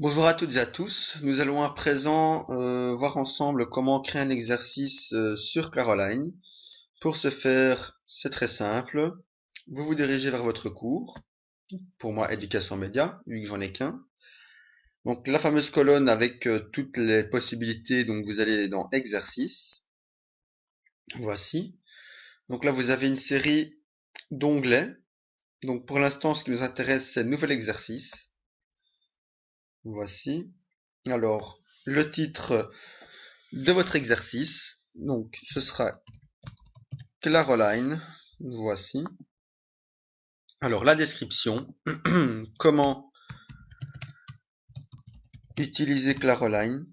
Bonjour à toutes et à tous. Nous allons à présent voir ensemble comment créer un exercice sur Claroline. Pour ce faire, c'est très simple. Vous vous dirigez vers votre cours. Pour moi, éducation média, vu que j'en ai qu'un. Donc la fameuse colonne avec toutes les possibilités. Donc vous allez dans exercice. Voici. Donc là, vous avez une série d'onglets. Donc pour l'instant, ce qui nous intéresse, c'est nouvel exercice. Voici. Alors, le titre de votre exercice. Donc, ce sera Claroline. Voici. Alors, la description. Comment utiliser Claroline.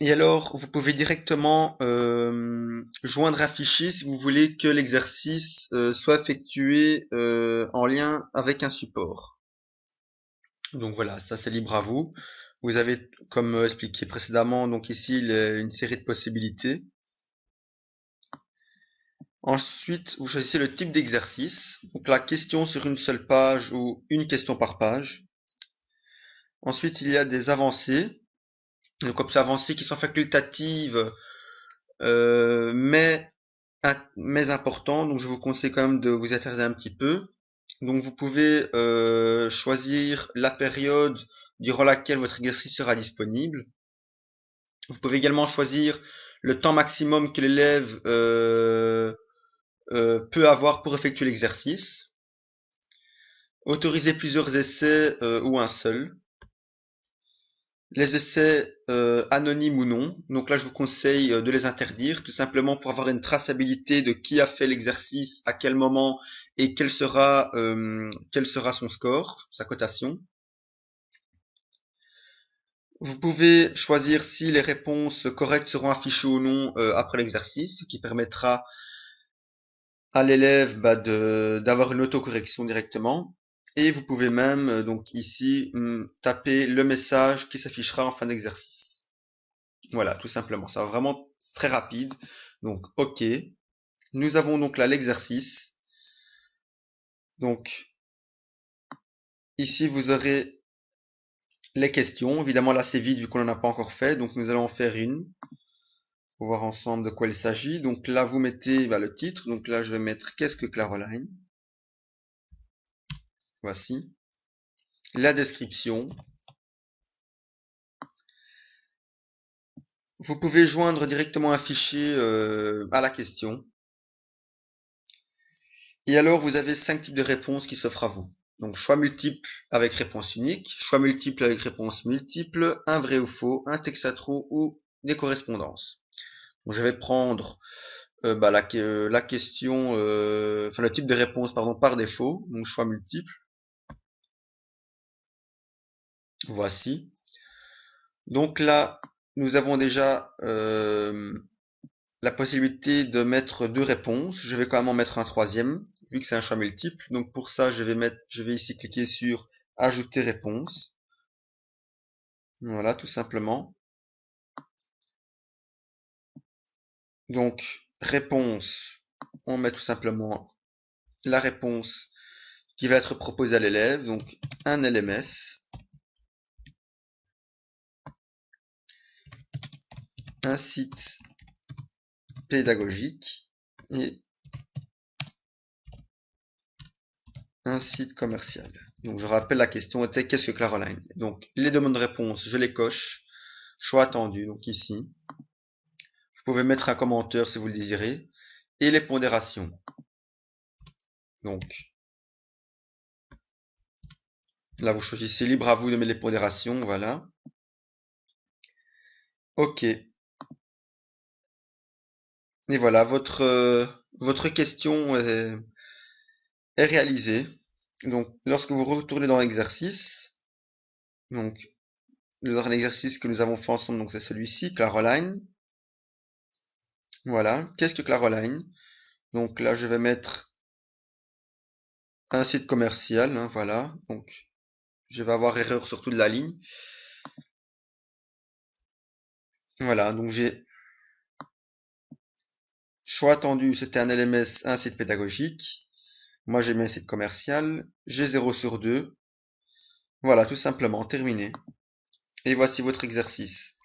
Et alors, vous pouvez directement joindre un fichier si vous voulez que l'exercice soit effectué en lien avec un support. Donc voilà, ça c'est libre à vous. Vous avez, comme expliqué précédemment, donc ici une série de possibilités. Ensuite, vous choisissez le type d'exercice. Donc la question sur une seule page ou une question par page. Ensuite, il y a des avancées. Donc comme ça, avancées qui sont facultatives, mais importantes. Donc je vous conseille quand même de vous attarder un petit peu. Donc vous pouvez choisir la période durant laquelle votre exercice sera disponible. Vous pouvez également choisir le temps maximum que l'élève peut avoir pour effectuer l'exercice. Autoriser plusieurs essais ou un seul. Les essais anonymes ou non. Donc là, je vous conseille de les interdire, tout simplement pour avoir une traçabilité de qui a fait l'exercice, à quel moment et quel sera son score, sa cotation. Vous pouvez choisir si les réponses correctes seront affichées ou non après l'exercice, ce qui permettra à l'élève d'avoir une autocorrection directement. Et vous pouvez même, donc ici, taper le message qui s'affichera en fin d'exercice. Voilà, tout simplement. Ça va vraiment très rapide. Donc, OK. Nous avons donc là l'exercice. Donc, ici, vous aurez les questions. Évidemment, là, c'est vide vu qu'on n'en a pas encore fait. Donc, nous allons en faire une pour voir ensemble de quoi il s'agit. Donc là, vous mettez le titre. Donc là, je vais mettre qu'est-ce que Claroline. Voici. La description. Vous pouvez joindre directement un fichier à la question. Et alors, vous avez 5 types de réponses qui s'offrent à vous. Donc, choix multiple avec réponse unique, choix multiple avec réponse multiple, un vrai ou faux, un texte à trous ou des correspondances. Donc, je vais prendre la question, enfin le type de réponse pardon par défaut, donc choix multiple. Voici. Donc là, nous avons déjà la possibilité de mettre deux réponses. Je vais quand même en mettre un troisième, vu que c'est un choix multiple. Donc pour ça, je vais ici cliquer sur ajouter réponse. Voilà, tout simplement. Donc, réponse, on met tout simplement la réponse qui va être proposée à l'élève. Donc, un LMS, un site pédagogique et un site commercial. Donc, je rappelle, la question était qu'est-ce que Claroline? Donc, les demandes de réponse, je les coche. Choix attendu, donc ici. Vous pouvez mettre un commentaire si vous le désirez. Et les pondérations. Donc, là, vous choisissez libre à vous de mettre les pondérations. Voilà. OK. Et voilà, votre question est réalisée. Donc, lorsque vous retournez dans l'exercice, donc, dans l'exercice que nous avons fait ensemble, donc c'est celui-ci, Claroline. Voilà. Qu'est-ce que Claroline? Donc là, je vais mettre un site commercial, hein, voilà. Donc, je vais avoir erreur sur toute la ligne. Voilà, donc j'ai choix attendu, c'était un LMS, un site pédagogique. Moi, j'ai mis un site commercial. J'ai 0 sur 2. Voilà, tout simplement, terminé. Et voici votre exercice.